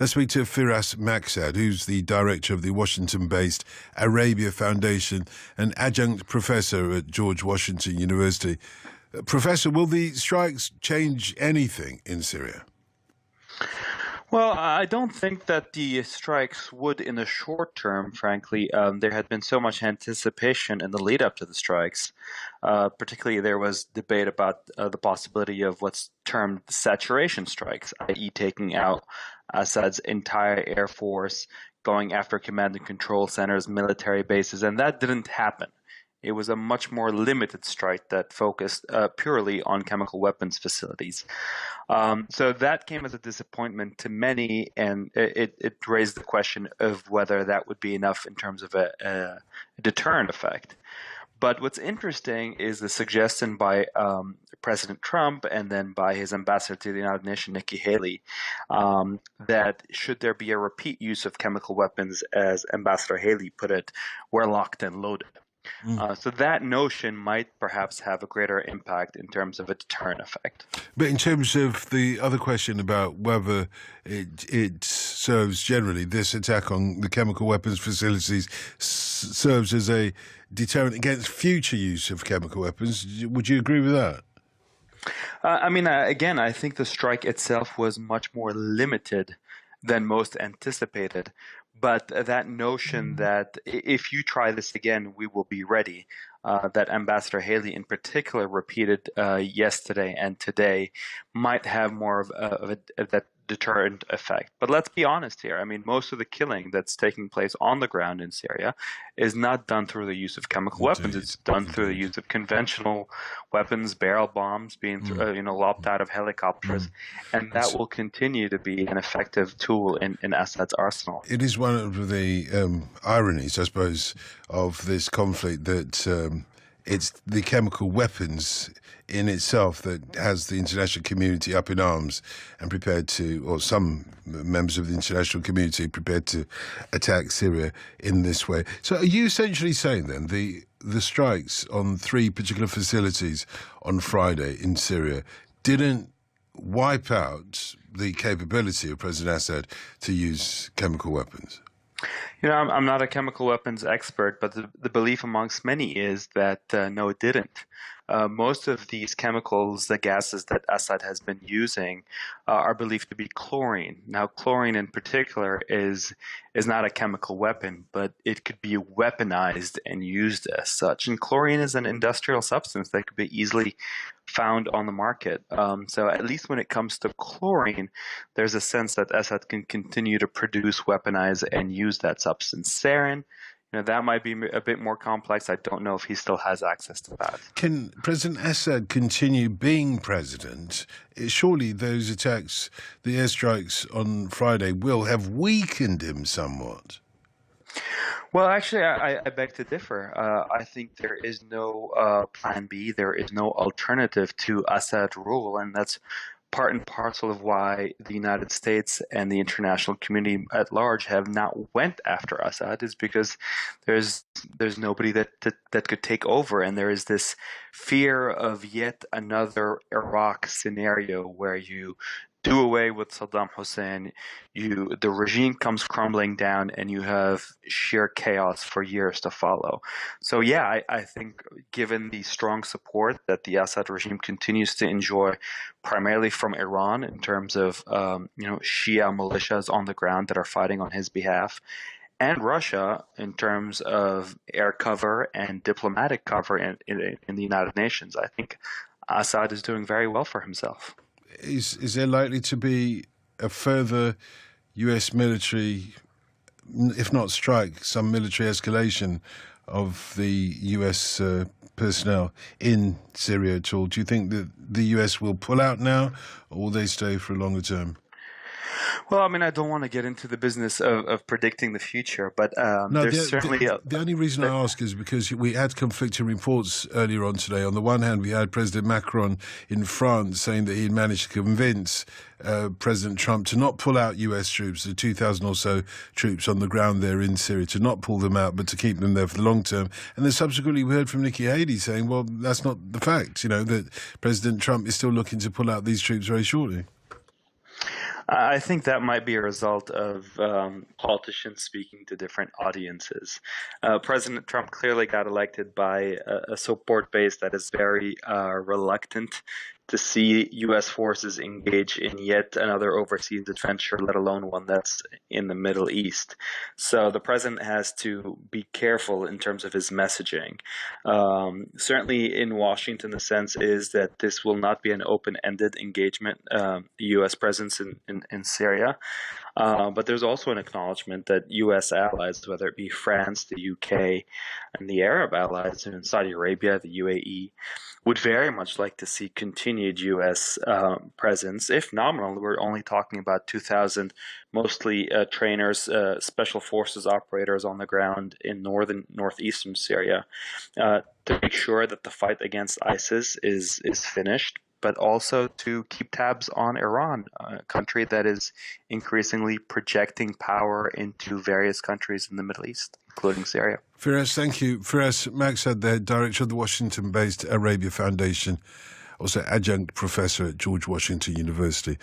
Let's speak to Firas Maksad, who's the director of the Washington-based Arabia Foundation and adjunct professor at George Washington University. Professor, will the strikes change anything in Syria? Well, I don't think that the strikes would in the short term, frankly. There had been so much anticipation in the lead up to the strikes. Particularly, there was debate about the possibility of what's termed saturation strikes, i.e. taking out Assad's entire air force, going after command and control centers, military bases, and that didn't happen. It was a much more limited strike that focused purely on chemical weapons facilities. So that came as a disappointment to many, and it raised the question of whether that would be enough in terms of a deterrent effect. But what's interesting is the suggestion by President Trump and then by his ambassador to the United Nations, Nikki Haley, that should there be a repeat use of chemical weapons, as Ambassador Haley put it, we're locked and loaded. So that notion might perhaps have a greater impact in terms of a deterrent effect. But in terms of the other question about whether it serves generally, this attack on the chemical weapons facilities serves as a deterrent against future use of chemical weapons, would you agree with that? Again, I think the strike itself was much more limited than most anticipated. But that notion that if you try this again, we will be ready, that Ambassador Haley in particular repeated yesterday and today, might have more of that deterrent effect. But let's be honest here. I mean, most of the killing that's taking place on the ground in Syria is not done through the use of chemical weapons. It's done through the use of conventional weapons, barrel bombs being lobbed out of helicopters, and that will continue to be an effective tool in Assad's arsenal. It is one of the ironies, I suppose, of this conflict that it's the chemical weapons in itself that has the international community up in arms and prepared to, or some members of the international community prepared to attack Syria in this way. So are you essentially saying then the strikes on 3 particular facilities on Friday in Syria didn't wipe out the capability of President Assad to use chemical weapons? I'm not a chemical weapons expert, but the belief amongst many is that no, it didn't. Most of these chemicals, the gases that Assad has been using, are believed to be chlorine. Now, chlorine in particular is not a chemical weapon, but it could be weaponized and used as such. And chlorine is an industrial substance that could be easily found on the market. So at least when it comes to chlorine, there's a sense that Assad can continue to produce, weaponize, and use that substance. Sarin, that might be a bit more complex. I don't know if he still has access to that. Can President Assad continue being president? Surely those attacks, the airstrikes on Friday, will have weakened him somewhat. Well, actually, I beg to differ. I think there is no plan B. There is no alternative to Assad rule, and that's part and parcel of why the United States and the international community at large have not went after Assad, is because there's nobody that could take over, and there is this fear of yet another Iraq scenario where you do away with Saddam Hussein, the regime comes crumbling down, and you have sheer chaos for years to follow. So yeah, I think given the strong support that the Assad regime continues to enjoy, primarily from Iran in terms of Shia militias on the ground that are fighting on his behalf, and Russia in terms of air cover and diplomatic cover in the United Nations, I think Assad is doing very well for himself. Is there likely to be a further U.S. military, if not strike, some military escalation of the U.S. Personnel in Syria at all? Do you think that the U.S. will pull out now, or will they stay for a longer term? Well, I don't want to get into the business of predicting the future, but there's certainly... The only reason I ask is because we had conflicting reports earlier on today. On the one hand, we had President Macron in France saying that he had managed to convince President Trump to not pull out U.S. troops, the 2,000 or so troops on the ground there in Syria, to not pull them out, but to keep them there for the long term. And then subsequently we heard from Nikki Haley saying, well, that's not the fact, that President Trump is still looking to pull out these troops very shortly. I think that might be a result of politicians speaking to different audiences. President Trump clearly got elected by a support base that is very reluctant to see U.S. forces engage in yet another overseas adventure, let alone one that's in the Middle East. So the president has to be careful in terms of his messaging. Certainly in Washington, the sense is that this will not be an open-ended engagement, U.S. presence in Syria. But there's also an acknowledgement that U.S. allies, whether it be France, the UK, and the Arab allies in Saudi Arabia, the UAE, would very much like to see continued U.S. presence, if nominal. We're only talking about 2,000, mostly trainers, special forces operators on the ground in northeastern Syria, to make sure that the fight against ISIS is finished, but also to keep tabs on Iran, a country that is increasingly projecting power into various countries in the Middle East, including Syria. Firas, thank you. Firas Maksad, the director of the Washington-based Arabia Foundation, also adjunct professor at George Washington University.